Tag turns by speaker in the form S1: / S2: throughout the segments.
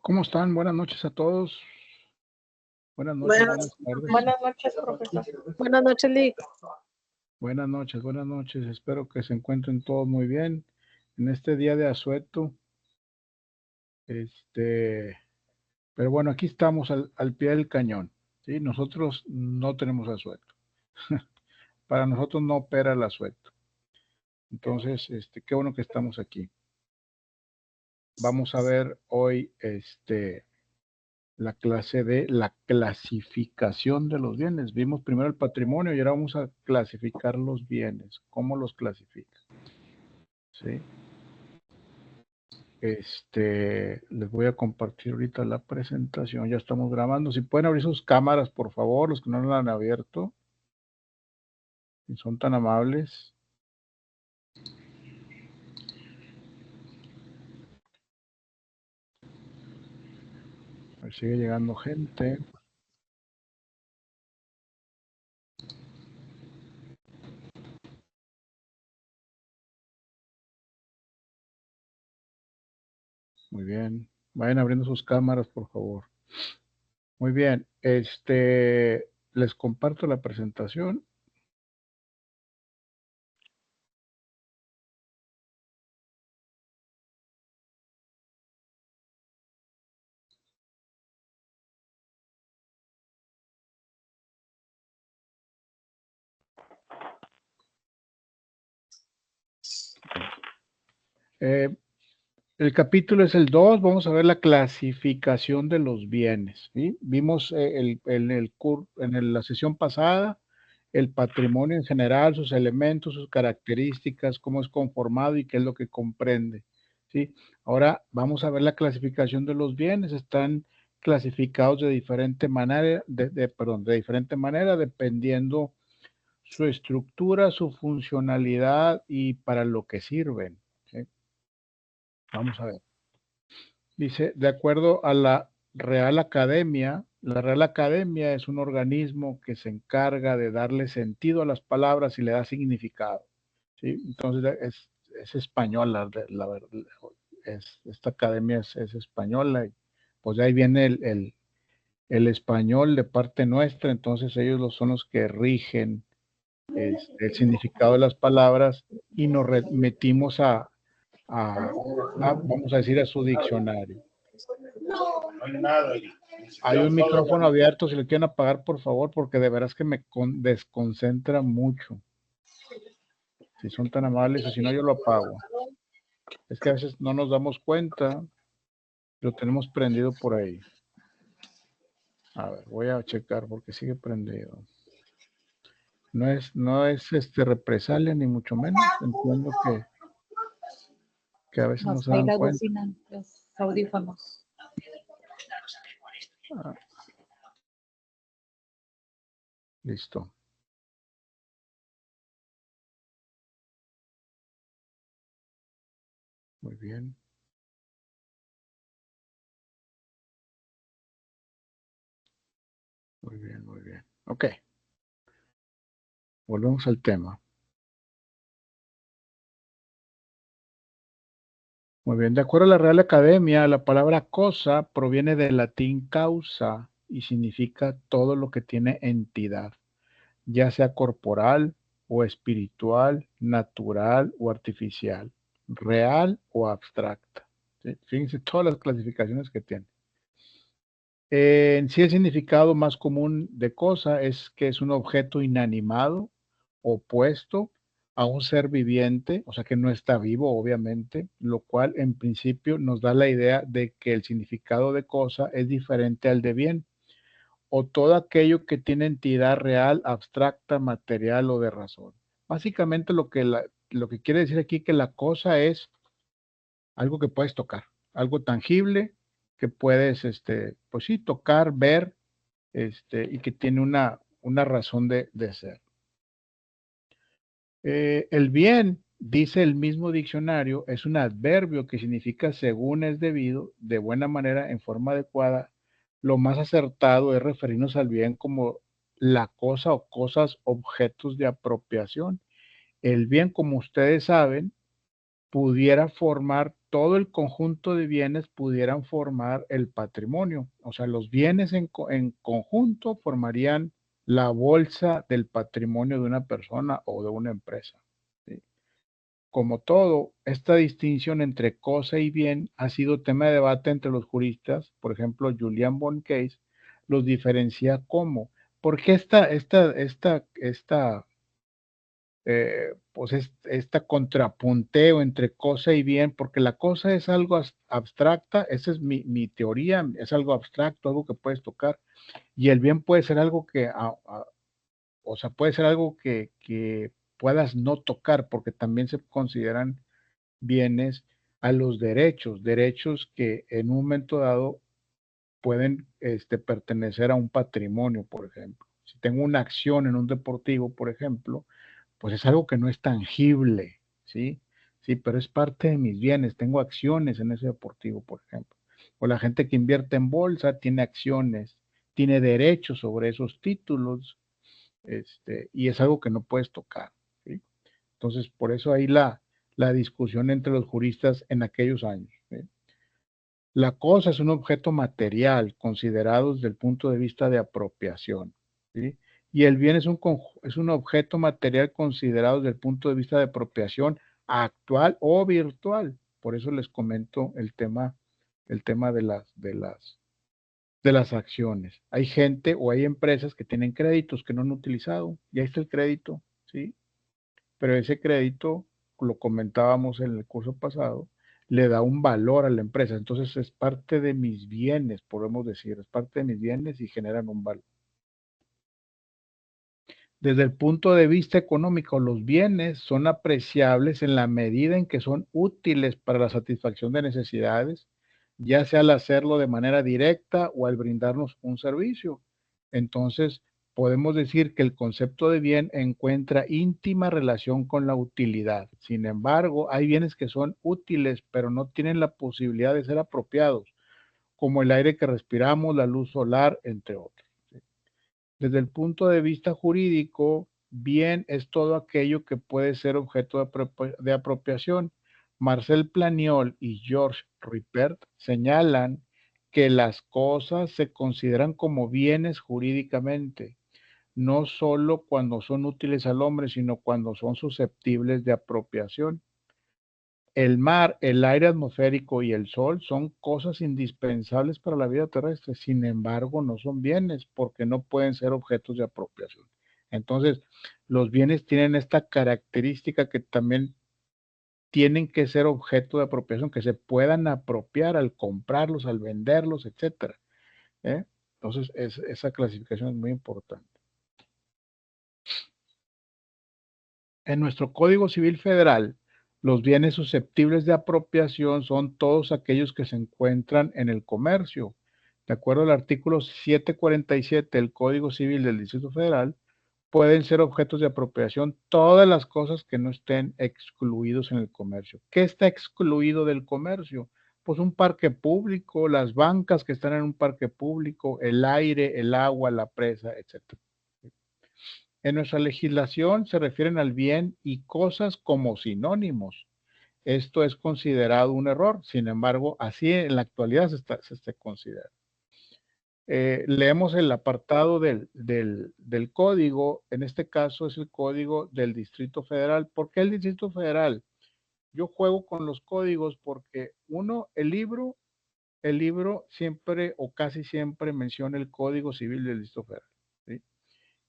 S1: ¿Cómo están? Buenas noches a todos. Buenas noches, buenas tardes.
S2: Buenas noches, profesor. Buenas noches, Lick.
S1: Buenas noches. Espero que se encuentren todos muy bien en este día de asueto. Pero bueno, aquí estamos al pie del cañón, ¿sí? Nosotros no tenemos asueto. Para nosotros no opera el asueto. Entonces, qué bueno que estamos aquí. Vamos a ver hoy, la clase de la clasificación de los bienes. Vimos primero el patrimonio y ahora vamos a clasificar los bienes. ¿Cómo los clasifica? ¿Sí? Les voy a compartir ahorita la presentación. Ya estamos grabando. Si pueden abrir sus cámaras, por favor, los que no la han abierto. Si son tan amables. A ver, sigue llegando gente. Muy bien. Vayan abriendo sus cámaras, por favor. Muy bien. Les comparto la presentación. El capítulo es el 2, vamos a ver la clasificación de los bienes. ¿Sí? Vimos en la sesión pasada el patrimonio en general, sus elementos, sus características, cómo es conformado y qué es lo que comprende. ¿Sí? Ahora vamos a ver la clasificación de los bienes. Están clasificados de diferente manera, de diferente manera dependiendo su estructura, su funcionalidad y para lo que sirven. ¿Sí? Vamos a ver. Dice, de acuerdo a la Real Academia es un organismo que se encarga de darle sentido a las palabras y le da significado. ¿Sí? Entonces es española, esta academia es española, y pues de ahí viene el español de parte nuestra, entonces ellos son los que rigen el significado de las palabras y nos remitimos vamos a decir, a su diccionario. Hay un micrófono abierto, si lo quieren apagar, por favor, porque de veras que me desconcentra mucho. Si son tan amables, o si no, yo lo apago. Es que a veces no nos damos cuenta, lo tenemos prendido por ahí. A ver, voy a checar porque sigue prendido. No es represalia, ni mucho menos. Entiendo que a veces no se dan cuenta.
S2: Los audífonos.
S1: Listo. Muy bien. Muy bien, muy bien. Ok. Volvemos al tema. Muy bien, de acuerdo a la Real Academia, la palabra cosa proviene del latín causa y significa todo lo que tiene entidad, ya sea corporal o espiritual, natural o artificial, real o abstracta. ¿Sí? Fíjense todas las clasificaciones que tiene. En sí, el significado más común de cosa es que es un objeto inanimado, opuesto a un ser viviente, o sea que no está vivo, obviamente, lo cual en principio nos da la idea de que el significado de cosa es diferente al de bien, o todo aquello que tiene entidad real, abstracta, material o de razón. Básicamente lo que quiere decir aquí que la cosa es algo que puedes tocar, algo tangible que puedes, pues sí, tocar, ver, y que tiene una razón de ser. El bien, dice el mismo diccionario, es un adverbio que significa según es debido, de buena manera, en forma adecuada. Lo más acertado es referirnos al bien como la cosa o cosas, objetos de apropiación. El bien, como ustedes saben, pudiera formar todo el conjunto de bienes pudieran formar el patrimonio. O sea, los bienes en conjunto formarían la bolsa del patrimonio de una persona o de una empresa. ¿Sí? Como todo, esta distinción entre cosa y bien ha sido tema de debate entre los juristas. Por ejemplo, Julian Boncase los diferencia como, ¿por qué pues esta contrapunteo entre cosa y bien? Porque la cosa es algo abstracta, esa es mi teoría, es algo abstracto, algo que puedes tocar, y el bien puede ser algo o sea, puede ser algo que puedas no tocar, porque también se consideran bienes a los derechos que en un momento dado pueden pertenecer a un patrimonio, por ejemplo. Si tengo una acción en un deportivo, por ejemplo, pues es algo que no es tangible, ¿sí? Sí, pero es parte de mis bienes. Tengo acciones en ese deportivo, por ejemplo. O la gente que invierte en bolsa tiene acciones, tiene derechos sobre esos títulos, y es algo que no puedes tocar, ¿sí? Entonces, por eso ahí la discusión entre los juristas en aquellos años, ¿sí? La cosa es un objeto material considerado desde el punto de vista de apropiación, ¿sí? Y el bien es un objeto material considerado desde el punto de vista de apropiación actual o virtual. Por eso les comento el tema de las acciones. Hay gente o hay empresas que tienen créditos que no han utilizado. Y ahí está el crédito, ¿sí? Pero ese crédito, lo comentábamos en el curso pasado, le da un valor a la empresa. Entonces es parte de mis bienes, podemos decir, es parte de mis bienes y generan un valor. Desde el punto de vista económico, los bienes son apreciables en la medida en que son útiles para la satisfacción de necesidades, ya sea al hacerlo de manera directa o al brindarnos un servicio. Entonces, podemos decir que el concepto de bien encuentra íntima relación con la utilidad. Sin embargo, hay bienes que son útiles, pero no tienen la posibilidad de ser apropiados, como el aire que respiramos, la luz solar, entre otros. Desde el punto de vista jurídico, bien es todo aquello que puede ser objeto de apropiación. Marcel Planiol y George Ripert señalan que las cosas se consideran como bienes jurídicamente, no solo cuando son útiles al hombre, sino cuando son susceptibles de apropiación. El mar, el aire atmosférico y el sol son cosas indispensables para la vida terrestre. Sin embargo, no son bienes porque no pueden ser objetos de apropiación. Entonces, los bienes tienen esta característica que también tienen que ser objeto de apropiación, que se puedan apropiar al comprarlos, al venderlos, etcétera, ¿eh? Entonces, esa clasificación es muy importante. En nuestro Código Civil Federal, los bienes susceptibles de apropiación son todos aquellos que se encuentran en el comercio. De acuerdo al artículo 747 del Código Civil del Distrito Federal, pueden ser objetos de apropiación todas las cosas que no estén excluidos en el comercio. ¿Qué está excluido del comercio? Pues un parque público, las bancas que están en un parque público, el aire, el agua, la presa, etcétera. En nuestra legislación se refieren al bien y cosas como sinónimos. Esto es considerado un error, sin embargo, así en la actualidad se considera. Leemos el apartado del código, en este caso es el código del Distrito Federal. ¿Por qué el Distrito Federal? Yo juego con los códigos porque uno, el libro siempre o casi siempre menciona el Código Civil del Distrito Federal, ¿sí?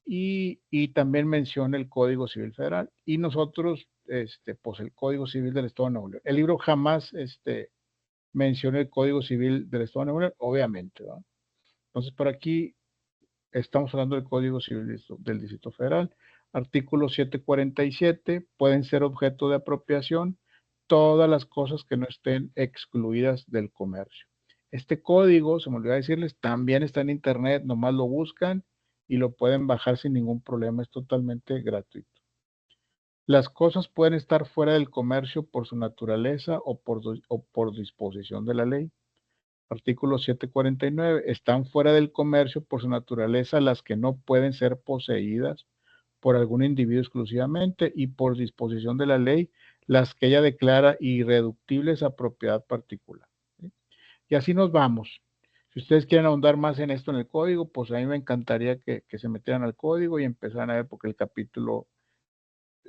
S1: Y también menciona el Código Civil Federal. Y nosotros, pues el Código Civil del Estado de Nuevo León. El libro jamás menciona el Código Civil del Estado de Nuevo León, obviamente, ¿verdad? Entonces, por aquí estamos hablando del Código Civil del Distrito Federal. Artículo 747, pueden ser objeto de apropiación todas las cosas que no estén excluidas del comercio. Este código, se me olvidó decirles, también está en internet, nomás lo buscan y lo pueden bajar sin ningún problema, es totalmente gratuito. Las cosas pueden estar fuera del comercio por su naturaleza o por disposición de la ley. Artículo 749. Están fuera del comercio por su naturaleza las que no pueden ser poseídas por algún individuo exclusivamente y por disposición de la ley las que ella declara irreductibles a propiedad particular. ¿Sí? Y así nos vamos. Si ustedes quieren ahondar más en esto en el código, pues a mí me encantaría que se metieran al código y empezaran a ver, porque el capítulo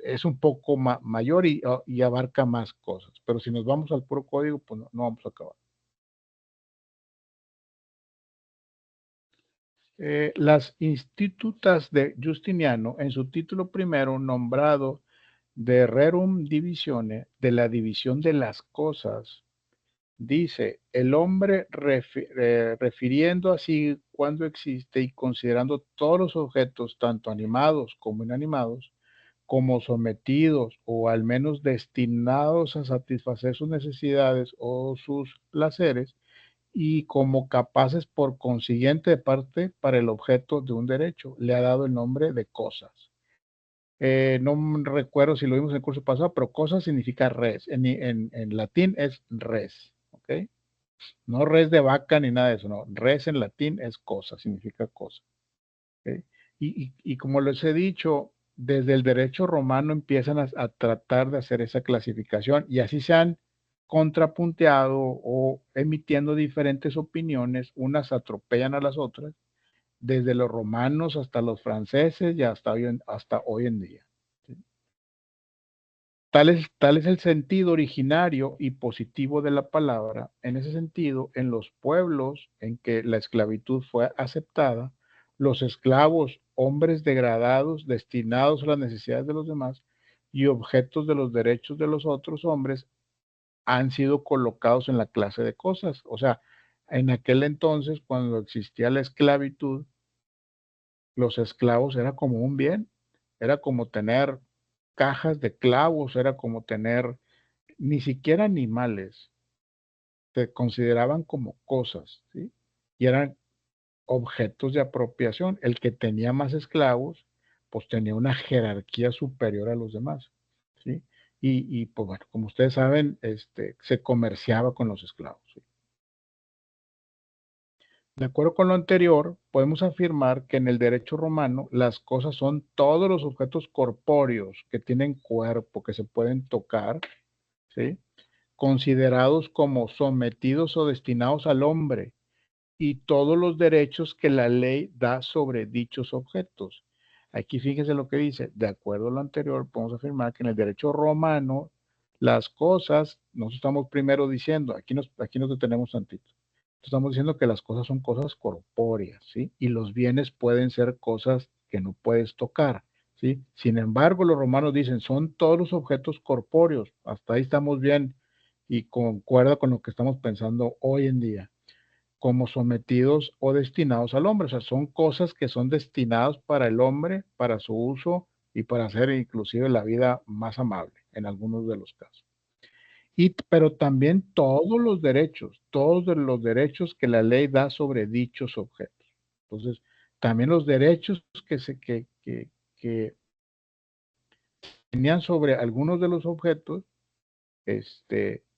S1: es un poco mayor y abarca más cosas. Pero si nos vamos al puro código, pues no vamos a acabar. Las Institutas de Justiniano, en su título primero, nombrado de Rerum Divisione, de la división de las cosas, dice: el hombre refiriendo así cuando existe y considerando todos los objetos, tanto animados como inanimados, como sometidos o al menos destinados a satisfacer sus necesidades o sus placeres, y como capaces por consiguiente de parte para el objeto de un derecho, le ha dado el nombre de cosas. No recuerdo si lo vimos en el curso pasado, pero cosa significa res. En latín es res, ¿ok? No res de vaca ni nada de eso, no. Res en latín es cosa, significa cosa. ¿Ok? Y como les he dicho, desde el derecho romano empiezan a tratar de hacer esa clasificación, y así se han contrapunteado o emitiendo diferentes opiniones, unas atropellan a las otras, desde los romanos hasta los franceses y hasta hoy en día. ¿Sí? Tal es el sentido originario y positivo de la palabra. En ese sentido, en los pueblos en que la esclavitud fue aceptada, los esclavos, hombres degradados, destinados a las necesidades de los demás y objetos de los derechos de los otros hombres, han sido colocados en la clase de cosas. O sea, en aquel entonces, cuando existía la esclavitud, los esclavos era como un bien, era como tener cajas de clavos, era como tener, ni siquiera animales, se consideraban como cosas, ¿sí? Y eran objetos de apropiación. El que tenía más esclavos, pues tenía una jerarquía superior a los demás, ¿sí? Pues bueno, como ustedes saben, se comerciaba con los esclavos, ¿sí? De acuerdo con lo anterior, podemos afirmar que en el derecho romano las cosas son todos los objetos corpóreos que tienen cuerpo, que se pueden tocar, ¿sí? Considerados como sometidos o destinados al hombre, y todos los derechos que la ley da sobre dichos objetos. Aquí fíjense lo que dice: de acuerdo a lo anterior, podemos afirmar que en el derecho romano las cosas, nosotros estamos primero diciendo, aquí nos detenemos tantito. Estamos diciendo que las cosas son cosas corpóreas, ¿sí? Y los bienes pueden ser cosas que no puedes tocar, ¿sí? Sin embargo, los romanos dicen, son todos los objetos corpóreos. Hasta ahí estamos bien y concuerda con lo que estamos pensando hoy en día, como sometidos o destinados al hombre. O sea, son cosas que son destinadas para el hombre, para su uso y para hacer inclusive la vida más amable en algunos de los casos. Pero también todos los derechos que la ley da sobre dichos objetos. Entonces, también los derechos que tenían sobre algunos de los objetos,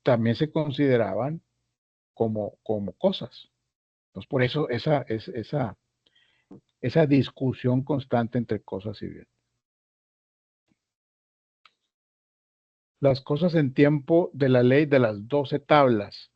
S1: también se consideraban como cosas. Entonces, por eso esa discusión constante entre cosas y bien. Las cosas en tiempo de la ley de las 12 tablas.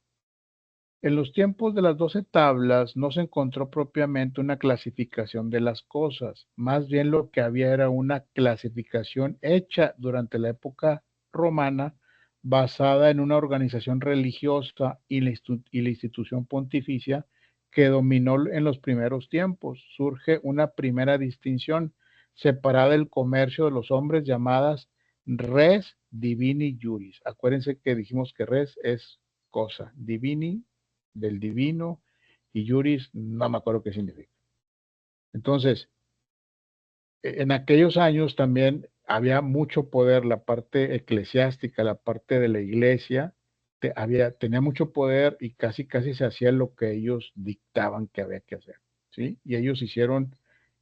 S1: En los tiempos de las 12 tablas no se encontró propiamente una clasificación de las cosas, más bien lo que había era una clasificación hecha durante la época romana, basada en una organización religiosa y la institución pontificia que dominó en los primeros tiempos. Surge una primera distinción separada del comercio de los hombres, llamadas res divini juris. Acuérdense que dijimos que res es cosa, divini del divino, y juris no me acuerdo qué significa. Entonces, en aquellos años también había mucho poder, la parte eclesiástica, la parte de la iglesia, tenía mucho poder y casi se hacía lo que ellos dictaban que había que hacer, ¿sí? Y ellos hicieron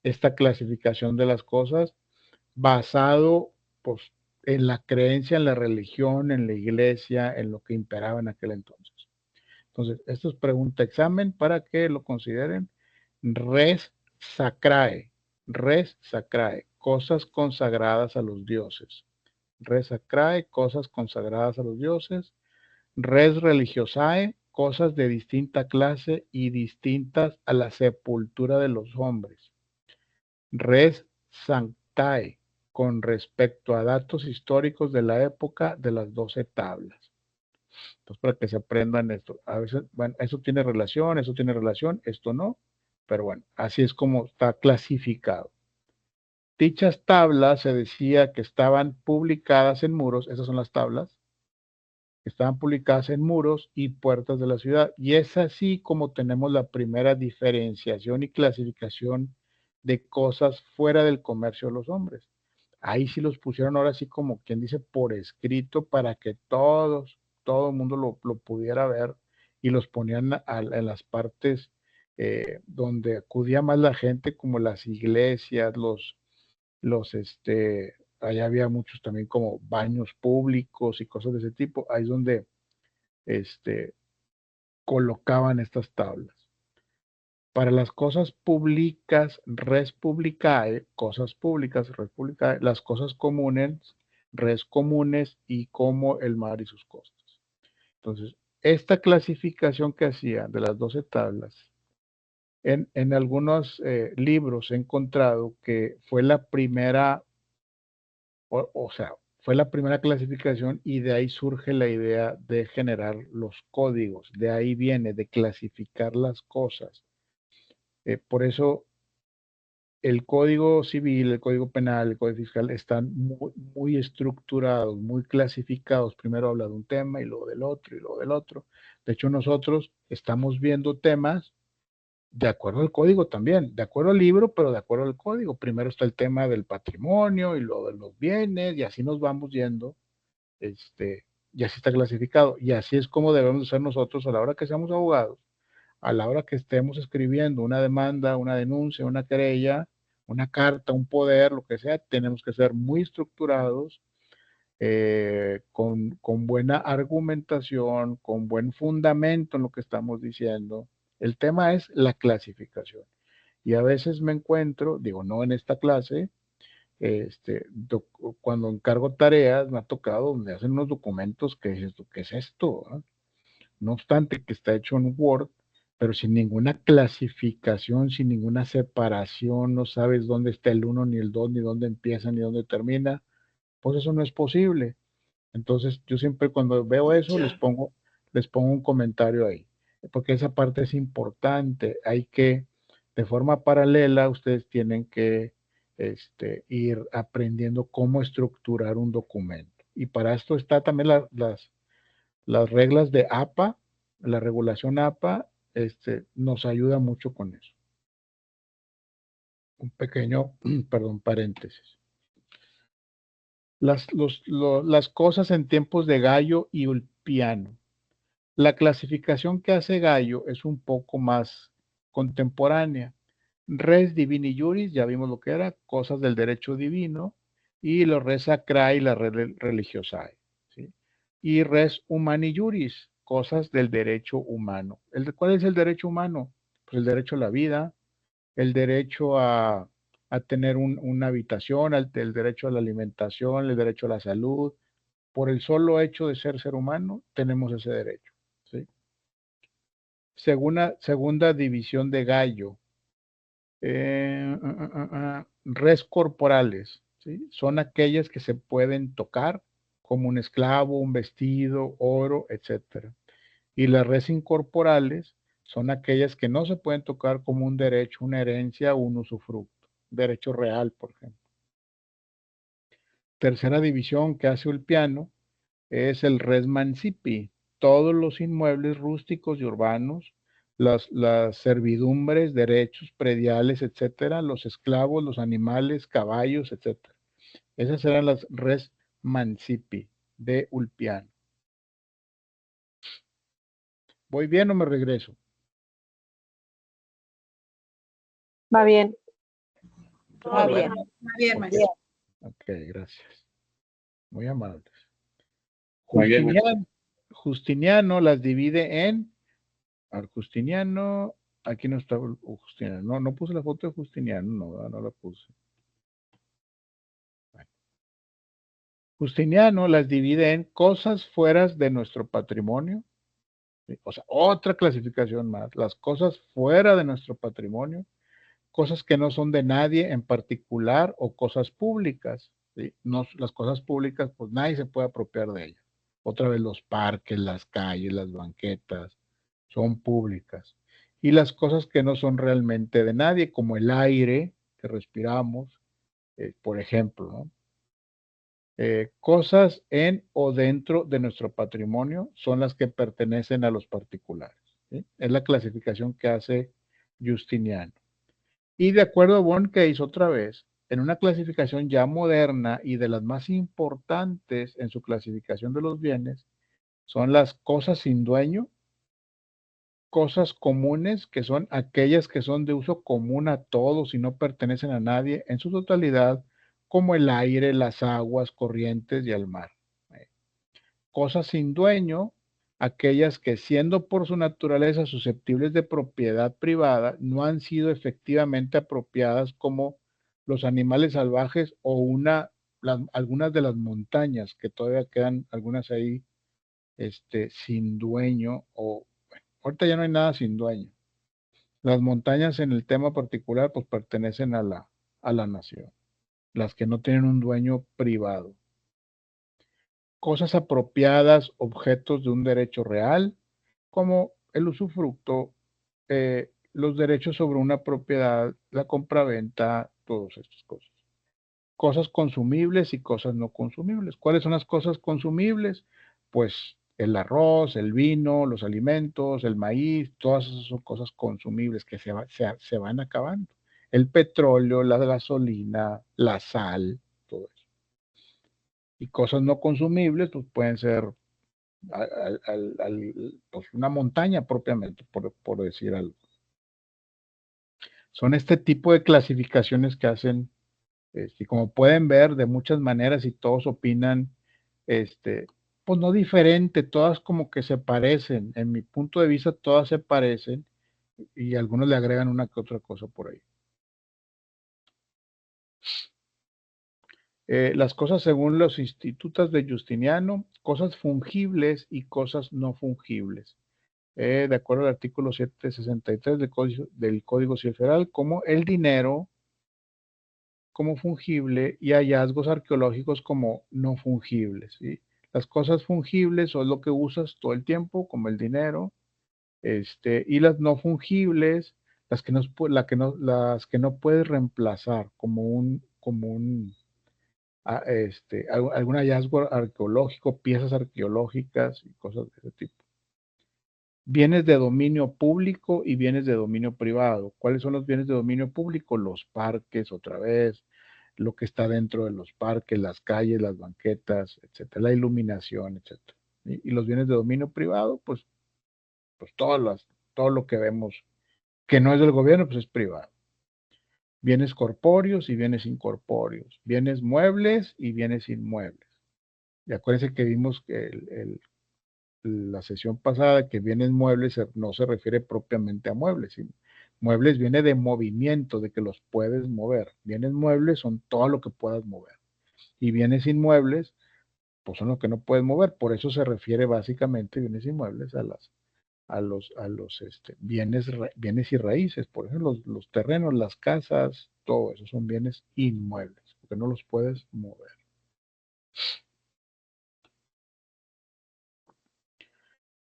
S1: esta clasificación de las cosas basado, pues, en la creencia, en la religión, en la iglesia, en lo que imperaba en aquel entonces. Entonces, esto es pregunta examen para que lo consideren. Res sacrae, cosas consagradas a los dioses. res sacrae, cosas consagradas a los dioses, res religiosae, cosas de distinta clase y distintas a la sepultura de los hombres, res sanctae, con respecto a datos históricos de la época de las 12 tablas. Entonces, para que se aprendan esto. A veces, bueno, eso tiene relación, esto no, pero bueno, así es como está clasificado. Dichas tablas se decía que estaban publicadas en muros, esas son las tablas, que estaban publicadas en muros y puertas de la ciudad. Y es así como tenemos la primera diferenciación y clasificación de cosas fuera del comercio de los hombres. Ahí sí los pusieron ahora sí como quien dice por escrito para que todo el mundo lo pudiera ver y los ponían en las partes donde acudía más la gente como las iglesias, allá había muchos también como baños públicos y cosas de ese tipo, ahí es donde este, colocaban estas tablas. Para las cosas públicas, res publicae, cosas públicas, res publicae, las cosas comunes, res comunes y como el mar y sus costas. Entonces, esta clasificación que hacía de las 12 tablas, en algunos libros he encontrado que fue la primera, o sea, fue la primera clasificación y de ahí surge la idea de generar los códigos, de ahí viene, de clasificar las cosas. Por eso el código civil, el código penal, el código fiscal están muy estructurados, muy clasificados. Primero habla de un tema y luego del otro y luego del otro. De hecho, nosotros estamos viendo temas de acuerdo al código también, de acuerdo al libro, pero de acuerdo al código. Primero está el tema del patrimonio y luego de los bienes y así nos vamos yendo, y así está clasificado. Y así es como debemos ser nosotros a la hora que seamos abogados, a la hora que estemos escribiendo una demanda, una denuncia, una querella, una carta, un poder, lo que sea, tenemos que ser muy estructurados, con buena argumentación, con buen fundamento en lo que estamos diciendo. El tema es la clasificación. Y a veces me encuentro, digo, no en esta clase, cuando encargo tareas, me ha tocado donde hacen unos documentos que es esto, ¿qué es esto? ¿Eh? No obstante que está hecho en Word, pero sin ninguna clasificación, sin ninguna separación, no sabes dónde está el 1 ni el 2, ni dónde empieza ni dónde termina, pues eso no es posible. Entonces yo siempre cuando veo eso les pongo un comentario ahí, porque esa parte es importante. Hay que, de forma paralela, ustedes tienen que ir aprendiendo cómo estructurar un documento. Y para esto está también las reglas de APA, la regulación APA, nos ayuda mucho con eso. Un pequeño, perdón, paréntesis. Las cosas en tiempos de Gallo y Ulpiano. La clasificación que hace Gallo es un poco más contemporánea. Res divini juris, ya vimos lo que era, cosas del derecho divino, y los res sacrae y la res religiosae. ¿Sí? Y res humani juris, cosas del derecho humano. ¿Cuál es el derecho humano? Pues el derecho a la vida, el derecho a tener una habitación, el derecho a la alimentación, el derecho a la salud. Por el solo hecho de ser humano, tenemos ese derecho. ¿Sí? Segunda división de Gallo. Res corporales, ¿sí? Son aquellas que se pueden tocar, como un esclavo, un vestido, oro, etc. Y las res incorporales son aquellas que no se pueden tocar, como un derecho, una herencia o un usufructo, derecho real, por ejemplo. Tercera división que hace Ulpiano es el res mancipi, todos los inmuebles rústicos y urbanos, las servidumbres, derechos prediales, etcétera, los esclavos, los animales, caballos, etcétera. Esas eran las res mancipi de Ulpiano. ¿Voy bien o me regreso?
S2: Va bien.
S3: Va bien. Va bien, maestro.
S1: Ok, gracias. Muy amables.
S4: Muy bien,
S1: Justiniano las divide en Justiniano, aquí no está Justiniano, no puse la foto de Justiniano, no la puse. Justiniano las divide en cosas fuera de nuestro patrimonio, ¿sí? O sea, otra clasificación más, las cosas fuera de nuestro patrimonio, cosas que no son de nadie en particular o cosas públicas, ¿sí? No, las cosas públicas, pues nadie se puede apropiar de ellas. Otra vez los parques, las calles, las banquetas, son públicas. Y las cosas que no son realmente de nadie, como el aire que respiramos, por ejemplo, ¿no? Cosas en o dentro de nuestro patrimonio son las que pertenecen a los particulares, ¿sí? Es la clasificación que hace Justiniano. Y de acuerdo a Borncase, otra vez, en una clasificación ya moderna y de las más importantes en su clasificación de los bienes, son las cosas sin dueño, cosas comunes, que son aquellas que son de uso común a todos y no pertenecen a nadie en su totalidad, como el aire, las aguas corrientes y el mar. Cosas sin dueño, aquellas que siendo por su naturaleza susceptibles de propiedad privada, no han sido efectivamente apropiadas, como los animales salvajes o algunas de las montañas, que todavía quedan algunas ahí sin dueño, o bueno, ahorita ya no hay nada sin dueño. Las montañas en el tema particular pues pertenecen a la nación, las que no tienen un dueño privado. Cosas apropiadas, objetos de un derecho real, como el usufructo, los derechos sobre una propiedad, la compraventa, todas estas cosas. Cosas consumibles y cosas no consumibles. ¿Cuáles son las cosas consumibles? Pues el arroz, el vino, los alimentos, el maíz, todas esas son cosas consumibles que se van acabando. El petróleo, la gasolina, la sal, todo eso. Y cosas no consumibles, pues pueden ser pues una montaña propiamente, por decir algo. Son este tipo de clasificaciones que hacen, y como pueden ver, de muchas maneras, y todos opinan, pues no diferente, todas como que se parecen. En mi punto de vista, todas se parecen, y algunos le agregan una que otra cosa por ahí. Las cosas según los institutos de Justiniano, cosas fungibles y cosas no fungibles. De acuerdo al artículo 763 del Código Civil Federal, como el dinero como fungible y hallazgos arqueológicos como no fungibles, ¿sí? Las cosas fungibles son lo que usas todo el tiempo, como el dinero, y las no fungibles, las que no puedes reemplazar, algún hallazgo arqueológico, piezas arqueológicas y cosas de ese tipo. Bienes de dominio público y bienes de dominio privado. ¿Cuáles son los bienes de dominio público? Los parques, otra vez, lo que está dentro de los parques, las calles, las banquetas, etcétera, la iluminación, etcétera. Y los bienes de dominio privado, pues todo lo que vemos que no es del gobierno, pues es privado. Bienes corpóreos y bienes incorpóreos, bienes muebles y bienes inmuebles. Y acuérdense que vimos que la sesión pasada que bienes muebles no se refiere propiamente a muebles, sino muebles viene de movimiento, de que los puedes mover. Bienes muebles son todo lo que puedas mover. Y bienes inmuebles, pues son lo que no puedes mover. Por eso se refiere básicamente bienes inmuebles a los bienes y raíces. Por ejemplo, los terrenos, las casas, todo eso son bienes inmuebles, porque no los puedes mover.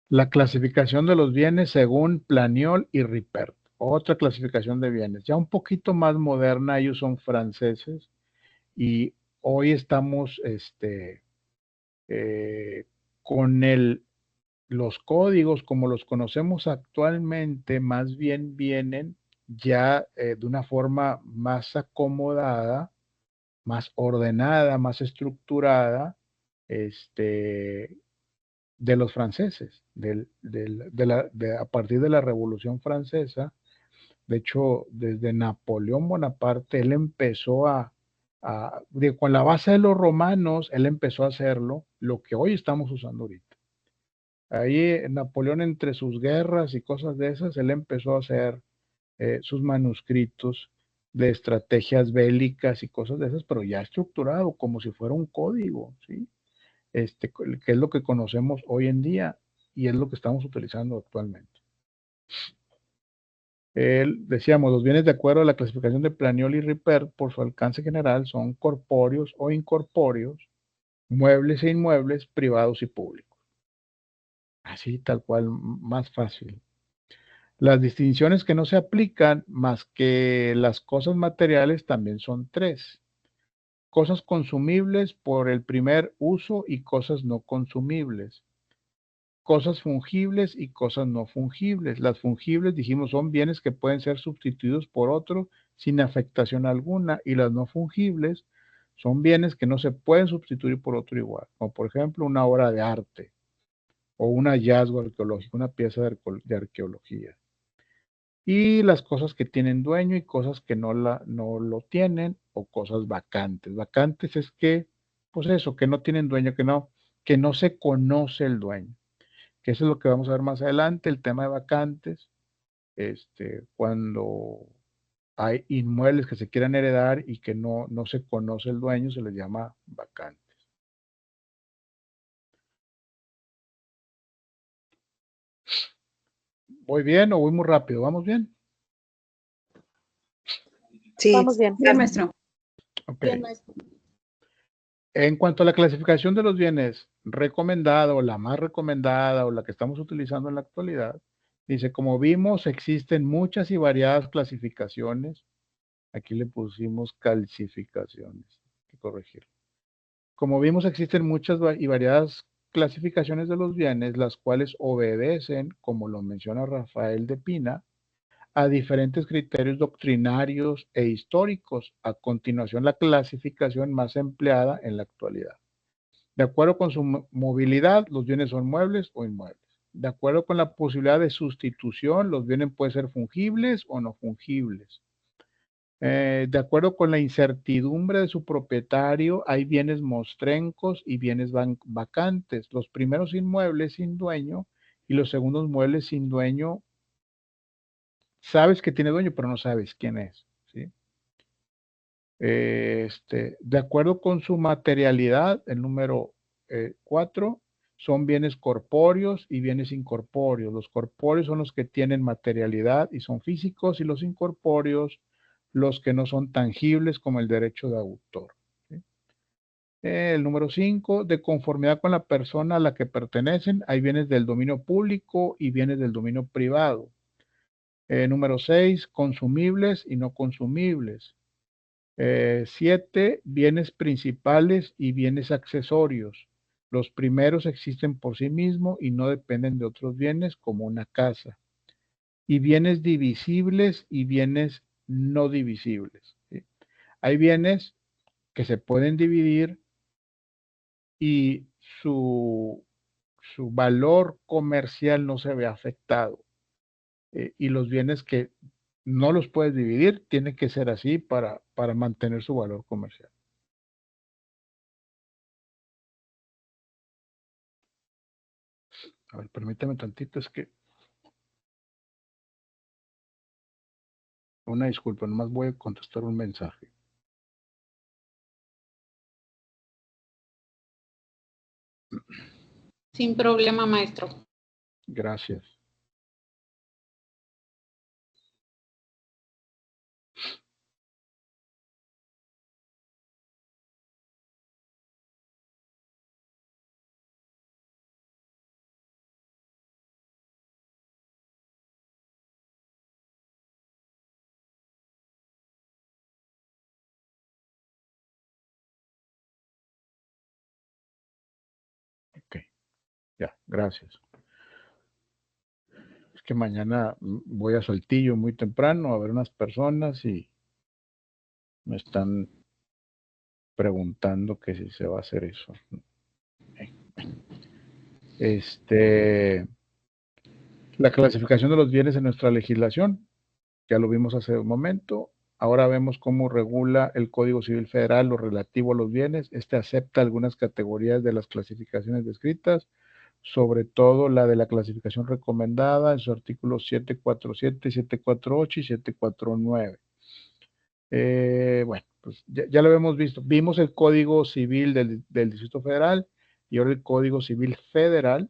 S1: La clasificación de los bienes según Planiol y Ripert. Otra clasificación de bienes, ya un poquito más moderna, ellos son franceses y hoy estamos con los códigos como los conocemos actualmente, más bien vienen ya de una forma más acomodada, más ordenada, más estructurada, de los franceses, a partir de la Revolución Francesa. De hecho, desde Napoleón Bonaparte, él empezó con la base de los romanos, él empezó a hacerlo, lo que hoy estamos usando ahorita. Ahí Napoleón, entre sus guerras y cosas de esas, él empezó a hacer sus manuscritos de estrategias bélicas y cosas de esas, pero ya estructurado como si fuera un código, ¿sí? Que es lo que conocemos hoy en día y es lo que estamos utilizando actualmente. Decíamos, los bienes de acuerdo a la clasificación de Planiol y Ripert por su alcance general son corpóreos o incorpóreos, muebles e inmuebles, privados y públicos. Así, tal cual, más fácil. Las distinciones que no se aplican más que las cosas materiales también son tres. Cosas consumibles por el primer uso y cosas no consumibles. Cosas fungibles y cosas no fungibles. Las fungibles, dijimos, son bienes que pueden ser sustituidos por otro sin afectación alguna, y las no fungibles son bienes que no se pueden sustituir por otro igual, como por ejemplo una obra de arte o un hallazgo arqueológico, una pieza de arqueología. Y las cosas que tienen dueño y cosas que no lo tienen, o cosas vacantes. Vacantes es que, pues eso, que no tienen dueño, que no se conoce el dueño. Que eso es lo que vamos a ver más adelante, el tema de vacantes, cuando hay inmuebles que se quieran heredar y que no se conoce el dueño, se les llama vacantes. ¿Voy bien o voy muy rápido? ¿Vamos bien?
S2: Sí, vamos bien.
S3: Bien, maestro.
S1: Ok.
S3: Bien, maestro.
S1: En cuanto a la clasificación de los bienes recomendada o la más recomendada o la que estamos utilizando en la actualidad, dice, como vimos, existen muchas y variadas clasificaciones. Aquí le pusimos calcificaciones, hay que corregirlo. Como vimos, existen muchas y variadas clasificaciones de los bienes, las cuales obedecen, como lo menciona Rafael de Pina, a diferentes criterios doctrinarios e históricos. A continuación, la clasificación más empleada en la actualidad. De acuerdo con su movilidad, los bienes son muebles o inmuebles. De acuerdo con la posibilidad de sustitución, los bienes pueden ser fungibles o no fungibles. De acuerdo con la incertidumbre de su propietario, hay bienes mostrencos y bienes vacantes. Los primeros inmuebles sin dueño y los segundos muebles sin dueño. Sabes que tiene dueño, pero no sabes quién es, ¿sí? De acuerdo con su materialidad, el número 4, son bienes corpóreos y bienes incorpóreos. Los corpóreos son los que tienen materialidad y son físicos, y los incorpóreos los que no son tangibles, como el derecho de autor, ¿sí? El número 5, de conformidad con la persona a la que pertenecen, hay bienes del dominio público y bienes del dominio privado. Número 6, consumibles y no consumibles. 7, bienes principales y bienes accesorios. Los primeros existen por sí mismos y no dependen de otros bienes, como una casa. Y bienes divisibles y bienes no divisibles, ¿sí? Hay bienes que se pueden dividir y su valor comercial no se ve afectado. Y los bienes que no los puedes dividir, tiene que ser así para mantener su valor comercial. A ver, permítame tantito, es que una disculpa, nomás voy a contestar un mensaje.
S3: Sin problema, maestro.
S1: Gracias. Ok, ya, gracias. Es que mañana voy a Saltillo muy temprano a ver unas personas y me están preguntando que si se va a hacer eso. La clasificación de los bienes en nuestra legislación, ya lo vimos hace un momento. Ahora vemos cómo regula el Código Civil Federal lo relativo a los bienes. Acepta algunas categorías de las clasificaciones descritas, sobre todo la de la clasificación recomendada en sus artículos 747, 748 y 749. Bueno, pues ya lo habíamos visto. Vimos el Código Civil del Distrito Federal y ahora el Código Civil Federal.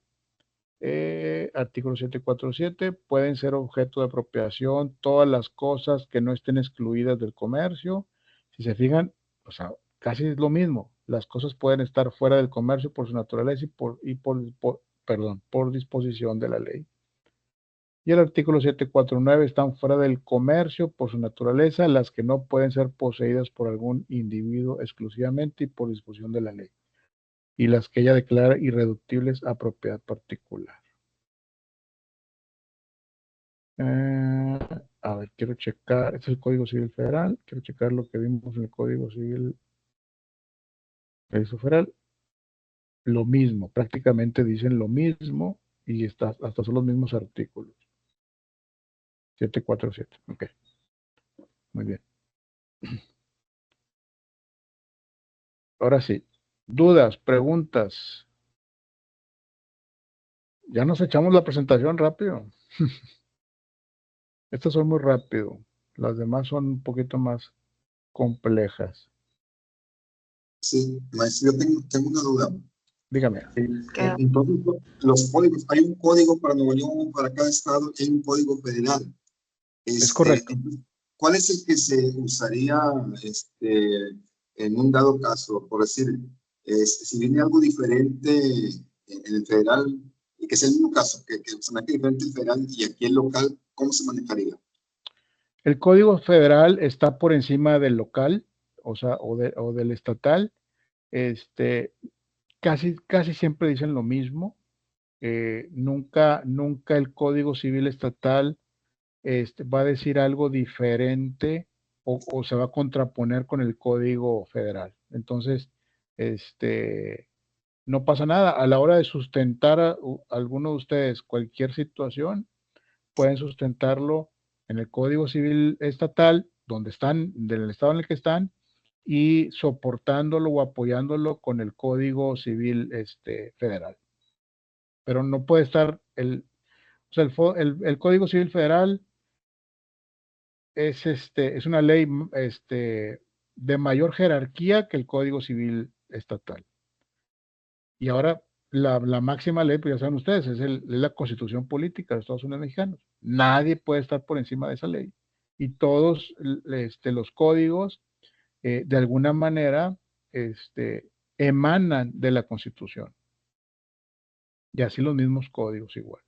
S1: Artículo 747, pueden ser objeto de apropiación todas las cosas que no estén excluidas del comercio. Si se fijan, o sea, casi es lo mismo. Las cosas pueden estar fuera del comercio por su naturaleza por disposición de la ley. Y el artículo 749, están fuera del comercio por su naturaleza las que no pueden ser poseídas por algún individuo exclusivamente y por disposición de la ley, y las que ella declara irreductibles a propiedad particular. A ver, quiero checar, este es el Código Civil Federal, quiero checar lo que vimos en el Código Civil Federal. Lo mismo, prácticamente dicen lo mismo y hasta son los mismos artículos. 747, ok, muy bien. Ahora sí, dudas, preguntas. Ya nos echamos la presentación rápido. Estas son muy rápido, las demás son un poquito más complejas.
S4: Sí, maestro, yo tengo una duda.
S1: Dígame.
S4: Entonces, los códigos, hay un código para Nuevo León, para cada estado, y hay un código federal.
S1: Es correcto.
S4: ¿Cuál es el que se usaría en un dado caso? Por decir, si viene algo diferente en el federal, y que sea el mismo caso, que se maneje diferente el federal y aquí el local, ¿cómo se manejaría?
S1: El Código Federal está por encima del local, o sea, o del estatal. Casi siempre dicen lo mismo. Nunca el Código Civil Estatal va a decir algo diferente o se va a contraponer con el Código Federal. Entonces, no pasa nada. A la hora de sustentar a alguno de ustedes cualquier situación, pueden sustentarlo en el Código Civil Estatal, donde están, del estado en el que están, y soportándolo o apoyándolo con el Código Civil Federal. Pero no puede estar o sea, el Código Civil Federal es una ley de mayor jerarquía que el Código Civil Estatal. Y ahora la máxima ley, pues ya saben ustedes, es la Constitución Política de Estados Unidos Mexicanos. Nadie puede estar por encima de esa ley. Y todos los códigos, de alguna manera, emanan de la Constitución. Y así los mismos códigos igual.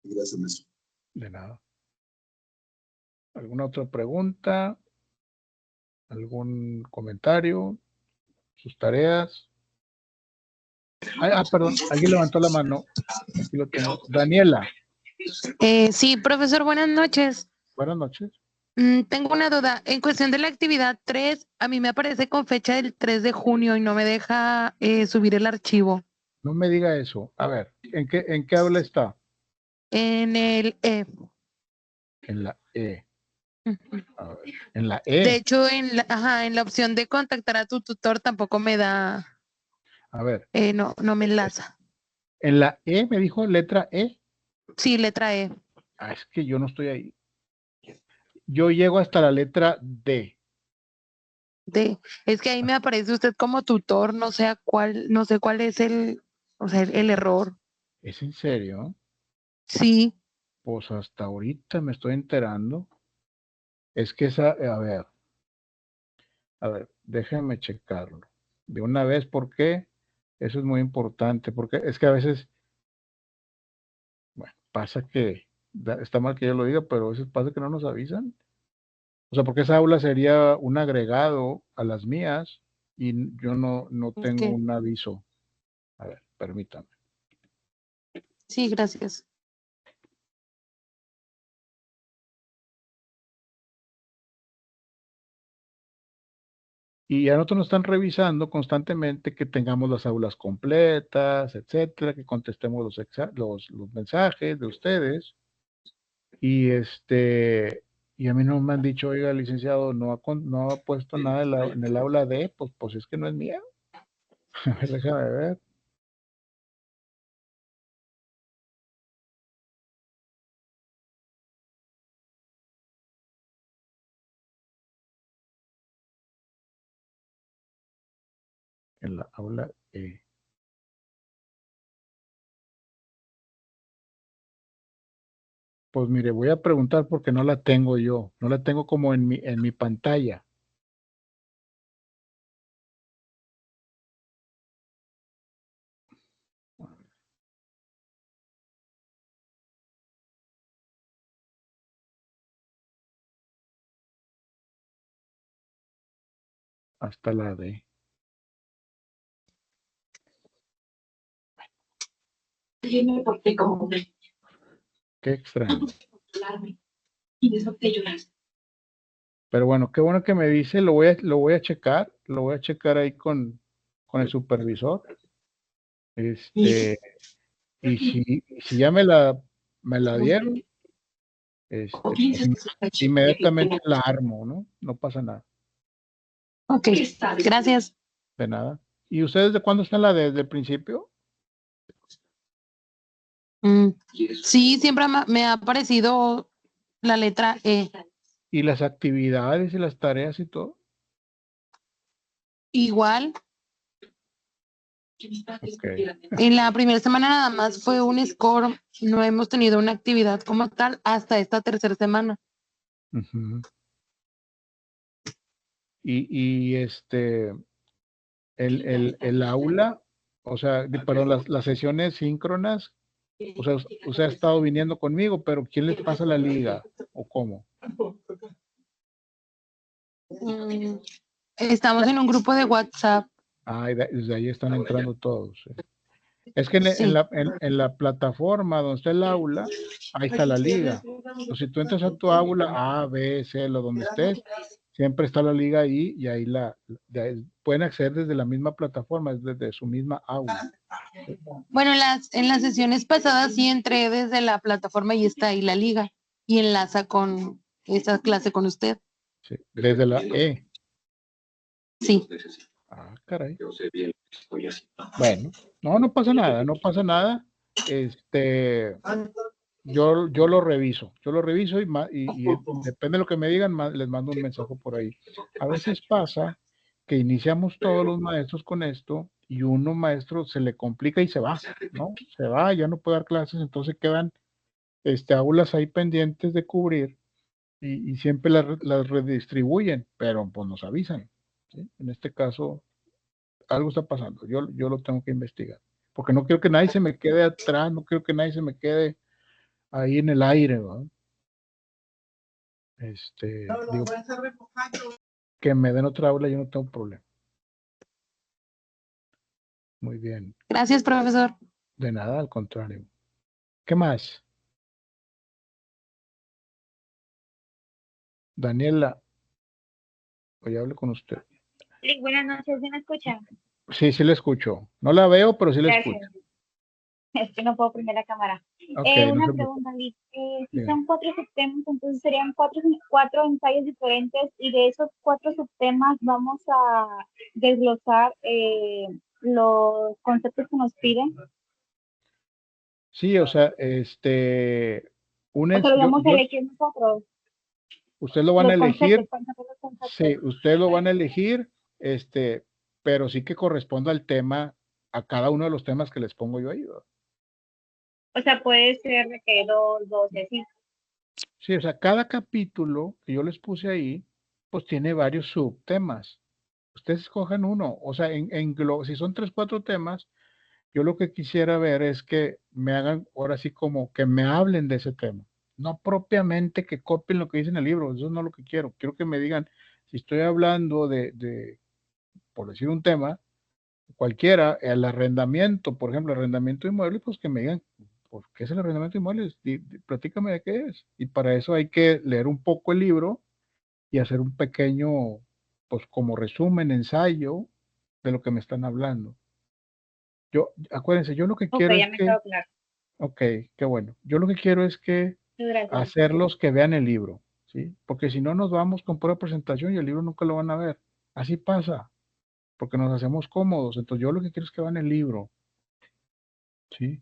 S4: Gracias, maestro.
S1: De nada. ¿Alguna otra pregunta? ¿Algún comentario? ¿Sus tareas? Perdón, alguien levantó la mano. Aquí lo tengo. Daniela,
S2: Sí, profesor, buenas noches.
S1: buenas noches.
S2: Tengo una duda. En cuestión de la actividad 3, a mí me aparece con fecha del 3 de junio y no me deja subir el archivo.
S1: No me diga eso. A ver, ¿en qué aula está?
S2: En el E.
S1: En la E.
S2: Ujú.
S1: A ver, en la
S2: De
S1: E.
S2: hecho, en la opción de contactar a tu tutor tampoco me da,
S1: A ver,
S2: no me enlaza.
S1: en la E me dijo letra E.
S2: Sí, letra E.
S1: Es que yo no estoy ahí. Yo llego hasta la letra D.
S2: Es que ahí me aparece usted como tutor, no sé no sé cuál es o sea, el error.
S1: ¿Es en serio?
S2: Sí,
S1: Pues hasta ahorita me estoy enterando. Es que esa, a ver, déjenme checarlo. De una vez, ¿por qué? Eso es muy importante, porque es que a veces, bueno, pasa que, está mal que yo lo diga, pero a veces pasa que no nos avisan. O sea, porque esa aula sería un agregado a las mías y yo no
S2: es
S1: tengo
S2: que,
S1: un aviso. A ver, permítame.
S2: sí, gracias.
S1: Y a nosotros nos están revisando constantemente que tengamos las aulas completas, etcétera, que contestemos los mensajes de ustedes. Y y a mí no me han dicho, oiga, licenciado, no ha puesto nada en el aula de, pues es que no es mía. A ver, déjame ver. En la aula E. Pues mire, voy a preguntar porque no la tengo yo. No la tengo como en mi pantalla. Hasta la D. Qué extraño. Pero bueno, qué bueno que me dice, lo voy a checar ahí con el supervisor. Y si ya me la dieron, pues, inmediatamente la armo, ¿no? No pasa nada.
S2: Ok, gracias.
S1: De nada. ¿Y ustedes de cuándo están desde el principio?
S2: Sí, siempre me ha parecido la letra E.
S1: ¿Y las actividades y las tareas y todo?
S2: Igual,
S1: Okay.
S2: en la primera semana nada más fue un score, no hemos tenido una actividad como tal hasta esta tercera semana.
S1: Uh-huh. Y el aula, o sea, perdón, las sesiones síncronas, o sea, usted ha estado viniendo conmigo, pero ¿quién les pasa la liga o cómo?
S2: Estamos en un grupo de WhatsApp.
S1: Ah, y desde ahí están entrando todos. Es que
S2: Sí.
S1: en la plataforma donde está el aula, ahí está la liga. Entonces, si tú entras a tu aula, A, B, C, lo donde estés, siempre está la liga ahí y ahí pueden acceder desde la misma plataforma, desde su misma aula.
S2: Bueno, en las sesiones pasadas sí entré desde la plataforma y está ahí la liga y enlaza con esa clase con usted.
S1: Sí, desde la E.
S2: Sí.
S1: Ah, caray. Bueno, no pasa nada, no pasa nada. Yo lo reviso y depende de lo que me digan, les mando un mensaje por ahí. A veces pasa que iniciamos todos los maestros con esto y uno maestro se le complica y se va, ¿no? Se va, ya no puede dar clases, entonces quedan aulas ahí pendientes de cubrir y siempre las redistribuyen, pero pues nos avisan, ¿sí? En este caso, algo está pasando, yo lo tengo que investigar, porque no quiero que nadie se me quede atrás, no quiero que nadie se me quede ahí en el aire, ¿no? Digo, que me den otra aula, yo no tengo problema. Muy bien.
S2: Gracias, profesor.
S1: De nada, al contrario. ¿Qué más? Daniela, hoy hablo con usted.
S5: Sí, buenas noches, ¿sí me escuchan?
S1: Sí le escucho. No la veo, pero sí la escucho.
S5: Es que no puedo prender la cámara.
S1: Okay,
S5: Una pregunta, Liz. Si son 4 subtemas, entonces serían cuatro ensayos diferentes y de esos 4 subtemas vamos a desglosar los conceptos que nos piden.
S1: Sí, o sea,
S5: O sea, lo vamos a elegir nosotros.
S1: Usted lo van a elegir.
S5: Conceptos.
S1: Sí, usted lo van a elegir, pero sí que corresponda al tema, a cada uno de los temas que les pongo yo ahí, ¿verdad?
S5: O sea, puede ser de que 2, y así.
S1: Sí, o sea, cada capítulo que yo les puse ahí, pues tiene varios subtemas. Ustedes escogen uno, o sea, si son 3, 4 temas, yo lo que quisiera ver es que me hagan, ahora sí como que me hablen de ese tema. No propiamente que copien lo que dice en el libro, eso no es lo que quiero. Quiero que me digan, si estoy hablando por decir un tema, cualquiera, el arrendamiento, por ejemplo, arrendamiento de inmuebles, pues que me digan, ¿por qué es el arrendamiento de inmuebles? Platícame de qué es. Y para eso hay que leer un poco el libro y hacer un pequeño, pues como resumen, ensayo de lo que me están hablando. Acuérdense, yo lo que quiero
S5: ya
S1: es
S5: me
S1: que,
S5: quedó claro.
S1: ok, qué bueno. Yo lo que quiero es que hacerlos que vean el libro, ¿sí? Porque si no nos vamos con pura presentación y el libro nunca lo van a ver. Así pasa, porque nos hacemos cómodos. Entonces yo lo que quiero es que vean el libro, ¿sí?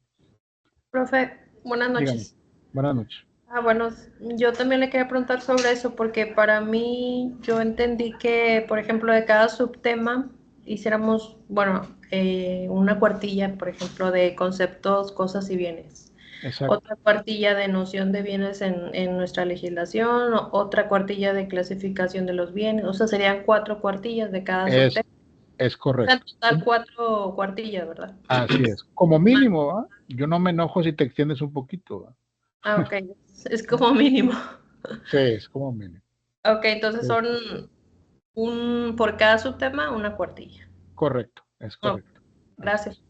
S3: Profe, buenas noches.
S1: Dígame. Buenas noches.
S3: Bueno, yo también le quería preguntar sobre eso, porque para mí yo entendí que, por ejemplo, de cada subtema hiciéramos, bueno, una cuartilla, por ejemplo, de conceptos, cosas y bienes.
S1: Exacto.
S3: Otra cuartilla de noción de bienes en nuestra legislación, otra cuartilla de clasificación de los bienes, o sea, serían 4 cuartillas de cada subtema.
S1: Es
S3: O sea, en
S1: correcto.
S3: total 4 cuartillas, ¿verdad?
S1: Así es. Como mínimo, ¿va? Yo no me enojo si te extiendes un poquito, ¿va?
S3: Ah, ok, es como mínimo.
S1: Sí, es como mínimo.
S3: Ok, entonces son por cada subtema, una cuartilla.
S1: Correcto, es correcto.
S3: Gracias.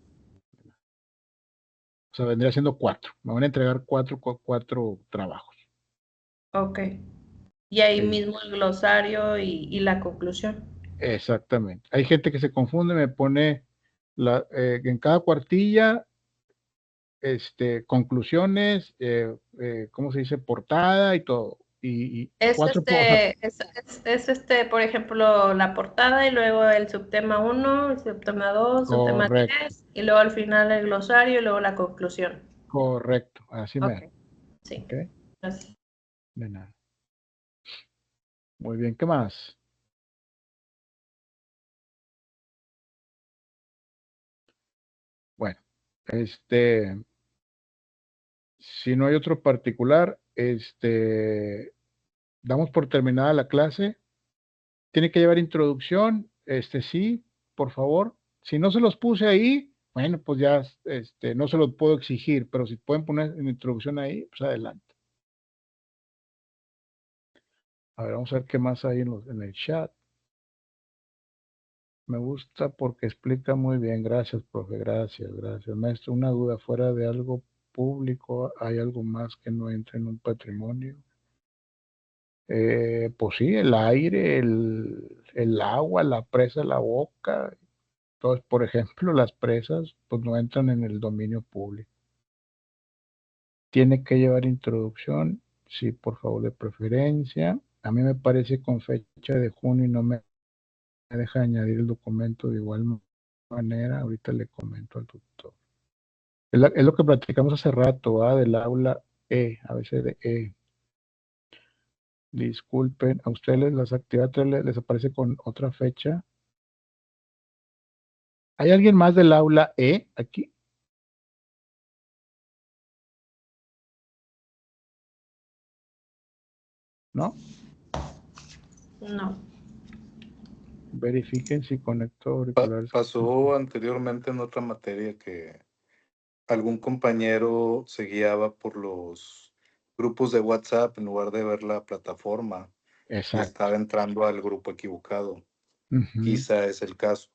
S1: O sea, vendría siendo 4. Me van a entregar 4 trabajos.
S3: Ok. Y ahí
S1: Sí.
S3: mismo el glosario y la conclusión.
S1: Exactamente. Hay gente que se confunde, me pone en cada cuartilla conclusiones, ¿cómo se dice? Portada y todo. Y
S3: Es
S1: 4
S3: por ejemplo, la portada y luego el subtema 1, el subtema 2, subtema
S1: correcto,
S3: 10 y luego al final el glosario y luego la conclusión.
S1: correcto, así me.
S3: Ok, sí.
S1: Okay.
S3: Gracias.
S1: De nada. Muy bien, ¿qué más? Bueno, si no hay otro particular, damos por terminada la clase. Tiene que llevar introducción, sí, por favor. Si no se los puse ahí, bueno, pues ya, no se los puedo exigir, pero si pueden poner en introducción ahí, pues adelante. A ver, vamos a ver qué más hay en el chat. Me gusta porque explica muy bien. Gracias, profe. Gracias, gracias. Maestro, una duda. Fuera de algo público, ¿hay algo más que no entre en un patrimonio? Pues sí, el aire, el agua, la presa, la boca. Entonces, por ejemplo, las presas, pues no entran en el dominio público. Tiene que llevar introducción. Sí, por favor, de preferencia. A mí me parece con fecha de junio y no me deja añadir el documento de igual manera. Ahorita le comento al tutor. Es lo que platicamos hace rato, del aula a veces de Disculpen, a ustedes las actividades les aparece con otra fecha. ¿Hay alguien más del aula aquí? ¿No?
S3: No.
S1: Verifiquen si conectó auriculares.
S6: Pasó anteriormente en otra materia que algún compañero se guiaba por los grupos de WhatsApp en lugar de ver la plataforma y
S1: Exacto.
S6: estaba entrando al grupo equivocado.
S1: Quizá
S6: es el caso.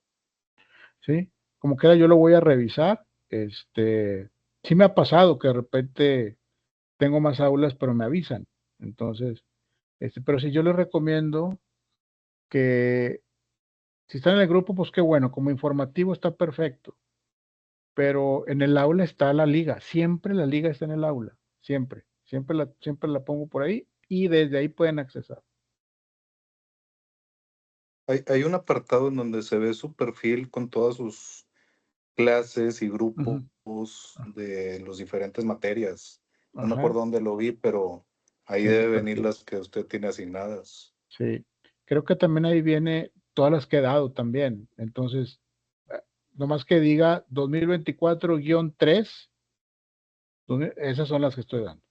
S1: Sí, como quiera yo lo voy a revisar. Sí me ha pasado que de repente tengo más aulas, pero me avisan. Entonces, pero si yo les recomiendo que si están en el grupo, pues qué bueno, como informativo está perfecto. Pero en el aula está la liga, siempre la liga está en el aula, siempre la pongo por ahí y desde ahí pueden accesar.
S6: Hay un apartado en donde se ve su perfil con todas sus clases y grupos de las diferentes materias. No me acuerdo dónde lo vi, pero ahí debe venir las que usted tiene asignadas.
S1: Sí, creo que también ahí viene todas las que he dado también. Entonces, nomás que diga 2024-3, esas son las que estoy dando.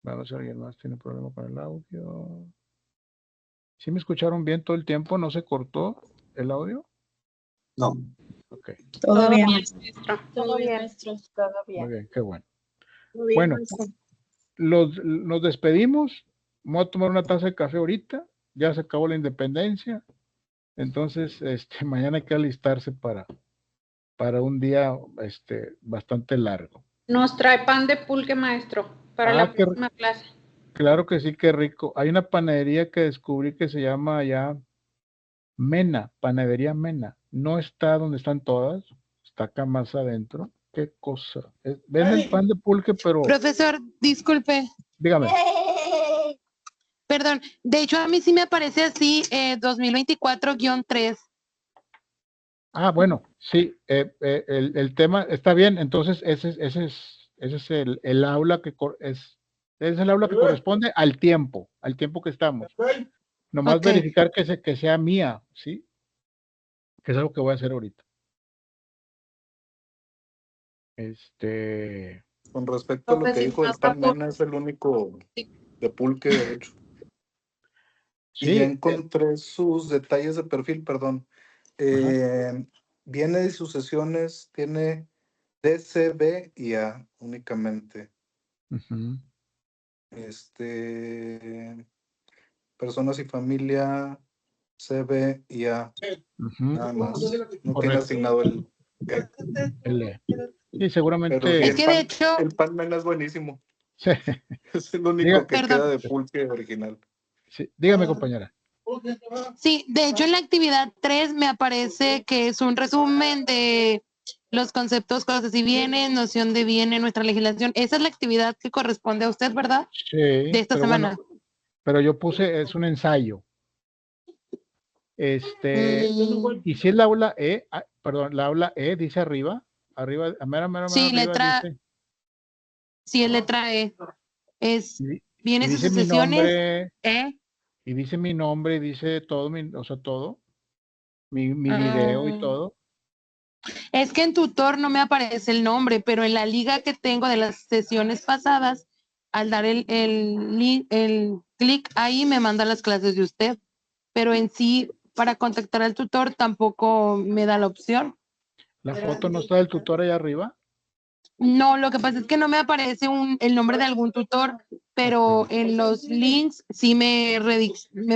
S1: Vamos a ver si alguien más tiene problema con el audio. ¿Sí me escucharon bien todo el tiempo? ¿No se cortó el audio?
S4: No.
S1: Ok.
S5: Todo bien,
S2: maestro.
S5: todo bien, maestro. Todo bien.
S1: Muy bien, qué bueno.
S5: Todo bien,
S1: Bueno,
S5: maestro.
S1: nos despedimos. Voy a tomar una taza de café ahorita. Ya se acabó la independencia. Entonces, mañana hay que alistarse para un día bastante largo.
S2: Nos trae pan de pulque, maestro, para la próxima clase.
S1: Claro que sí, qué rico. Hay una panadería que descubrí que se llama ya Mena, Panadería Mena. No está donde están todas, está acá más adentro. Qué cosa. Venden pan de pulque, pero...
S2: Profesor, disculpe.
S1: Dígame.
S2: Perdón, de hecho a mí sí me aparece así 2024-3.
S1: Ah, bueno, sí, el tema está bien, entonces ese es el aula es el aula que corresponde al tiempo que estamos. Nomás verificar que sea mía, ¿sí? que es algo que voy a hacer ahorita.
S6: Con respecto a lo que dijo el Pan Mena, es el único de Pulque, de hecho.
S1: Sí.
S6: Y ya encontré sus detalles de perfil, perdón. Viene de sucesiones, tiene DC, B y A únicamente.
S1: Ujú.
S6: Personas y familia, C, B y A.
S1: Ujú.
S6: Nada más. No tiene
S1: Correcto.
S6: asignado el
S1: L. Sí, seguramente.
S6: Pero
S2: Es que de hecho,
S6: el Pan Mena es buenísimo.
S1: Sí.
S6: Es el único
S1: Diga-
S6: que
S2: Perdón.
S6: queda de Pulque original.
S1: Sí, dígame, compañera.
S2: sí, de hecho en la actividad 3 me aparece que es un resumen de los conceptos, cosas y bienes, noción de bien en nuestra legislación. Esa es la actividad que corresponde a usted, ¿verdad?
S1: Sí,
S2: De esta
S1: pero
S2: semana.
S1: bueno, pero yo puse, es un ensayo. Y si es la aula E, perdón, la aula E dice arriba, a mera
S2: Sí,
S1: arriba dice.
S2: Sí, es letra E. Viene
S1: y
S2: sus
S1: dice mi
S2: sucesiones,
S1: nombre,
S2: E.
S1: y dice mi nombre, y dice todo, o sea, todo, mi video y todo.
S2: Es que en tutor no me aparece el nombre, pero en la liga que tengo de las sesiones pasadas, al dar el clic ahí me manda las clases de usted, pero en sí, para contactar al tutor tampoco me da la opción.
S1: ¿La foto no está del tutor allá arriba?
S2: No, lo que pasa es que no me aparece el nombre de algún tutor, pero en los links sí me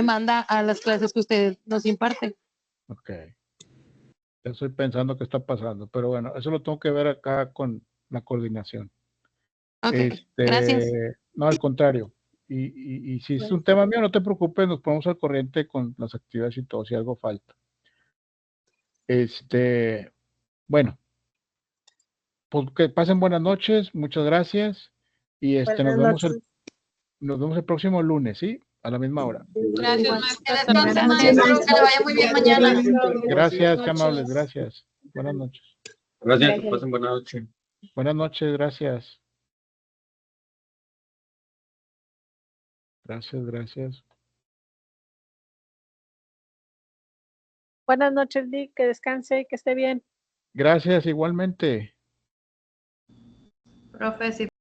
S2: manda a las clases que usted nos imparte.
S1: Ok. Yo estoy pensando qué está pasando, pero bueno, eso lo tengo que ver acá con la coordinación.
S2: Ok, gracias.
S1: No, al contrario. Y si es un tema mío, no te preocupes, nos ponemos al corriente con las actividades y todo, si algo falta. Bueno, pues que pasen buenas noches, muchas gracias. Y nos vemos el próximo lunes, ¿sí? A la misma hora.
S2: Gracias, maestro. Que le vaya muy bien mañana.
S1: Gracias, qué amables, gracias. Buenas noches.
S7: Gracias, que pasen buena noche.
S1: Buenas noches, gracias. Gracias.
S8: Buenas noches, Dick, que descanse, que esté bien.
S1: Gracias, igualmente.
S3: Profe, si